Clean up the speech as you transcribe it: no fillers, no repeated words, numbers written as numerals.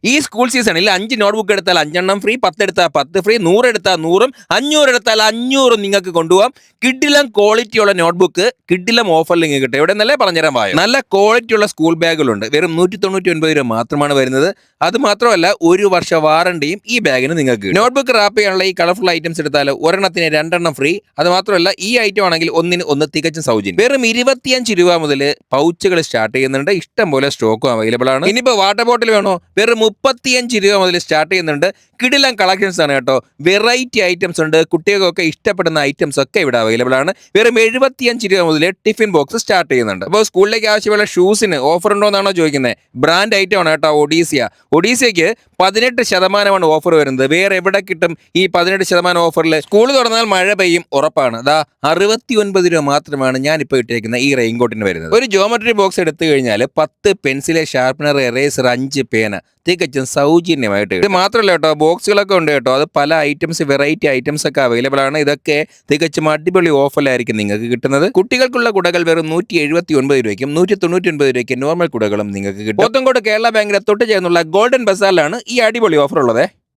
ഈ സ്കൂൾ സീസണിൽ 5 നോട്ട്ബുക്ക് എടുത്താൽ 5 ഫ്രീ, 10 എടുത്താൽ 10 ഫ്രീ, 100 എടുത്താൽ 100, 500 എടുത്താൽ 500 നിങ്ങൾക്ക് കൊണ്ടുപോകാം. കിഡിലം ക്വാളിറ്റിയുള്ള നോട്ട്ബുക്ക് കിഡിലം ഓഫറിൽ നിങ്ങൾക്ക് കിട്ടും. ഇവിടെ നല്ല പറഞ്ഞുതരാൻ പായോ. നല്ല ക്വാളിറ്റിയുള്ള സ്കൂൾ ബാഗുകളുണ്ട്. വെറും 199 രൂപ മാത്രമാണ് വരുന്നത്. അത് മാത്രമല്ല 1 വർഷ വാറണ്ടിയും ഈ ബാഗിന് നിങ്ങൾക്ക്. നോട്ട്ബുക്ക് റാപ്പ് ചെയ്യാനുള്ള ഈ കളർഫുൾ ഐറ്റംസ് എടുത്താൽ ഒരെണ്ണത്തിന് 2 ഫ്രീ. അത് മാത്രമല്ല ഈ ഐറ്റം ആണെങ്കിൽ ഒന്നിന് ഒന്ന് തികച്ചും സൗജന്യം. വെറും 25 രൂപ മുതൽ പൗച്ചുകൾ സ്റ്റാർട്ട് ചെയ്യുന്നുണ്ട്. ഇഷ്ടം പോലെ സ്റ്റോക്കും അവൈലബിൾ ആണ്. ഇനിയിപ്പോൾ വാട്ടർ ബോട്ടിൽ വേണോ? വെറും 35 രൂപ മുതൽ സ്റ്റാർട്ട് ചെയ്യുന്നുണ്ട്. കിടിലം കളക്ഷൻസ് ആണ് കേട്ടോ. വെറൈറ്റി ഐറ്റംസ് ഉണ്ട്. കുട്ടികൾക്കൊക്കെ ഇഷ്ടപ്പെടുന്ന ഐറ്റംസ് ഒക്കെ ഇവിടെ അവൈലബിൾ ആണ്. വെറും 75 രൂപ മുതൽ ടിഫിൻ ബോക്സ് സ്റ്റാർട്ട് ചെയ്യുന്നുണ്ട്. അപ്പോൾ സ്കൂളിലേക്ക് ആവശ്യമുള്ള ഷൂസിന് ഓഫർ ഉണ്ടോ എന്നാണോ ചോദിക്കുന്നത്? ബ്രാൻഡ് ഐറ്റം ആണ് കേട്ടോ ഒഡീസിയക്ക് 18% ഓഫർ വരുന്നത്. വേറെ എവിടെ കിട്ടും ഈ 18% ഓഫറിൽ? സ്കൂൾ തുറന്നാൽ മഴ പെയ്യും ഉറപ്പാണ്. അതാ 69 രൂപ മാത്രമാണ് ഞാൻ ഇപ്പോൾ ഇട്ടേക്കുന്ന ഈ റെയിൻകോട്ടിന് വരുന്നത്. ഒരു ജോമെട്രി ബോക്സ് എടുത്തു കഴിഞ്ഞാൽ 10 പെൻസില്, ഷാർപ്പനർ, എറേസർ, 5 പേന തികച്ചും സൗജന്യമായിട്ട്. ഇത് മാത്രമല്ല കേട്ടോ, ബോക്സുകളൊക്കെ ഉണ്ട് കേട്ടോ. അത് പല ഐറ്റംസ്, വെറൈറ്റി ഐറ്റംസ് ഒക്കെ അവൈലബിൾ ആണ്. ഇതൊക്കെ തികച്ചും അടിപൊളി ഓഫറിലായിരിക്കും നിങ്ങൾക്ക് കിട്ടുന്നത്. കുട്ടികൾക്കുള്ള കുടകൾ വെറും 179 രൂപയ്ക്കും 199 രൂപയ്ക്ക് നോർമൽ കുടകളും നിങ്ങൾക്ക് കിട്ടും. പോത്തങ്കോട് കേരള ബാങ്കിന്റെ തൊട്ട് ചേർന്നുള്ള ഗോൾഡൻ ബസാറിലാണ് ഈ അടിപൊളി ഓഫർ ഉള്ളത്.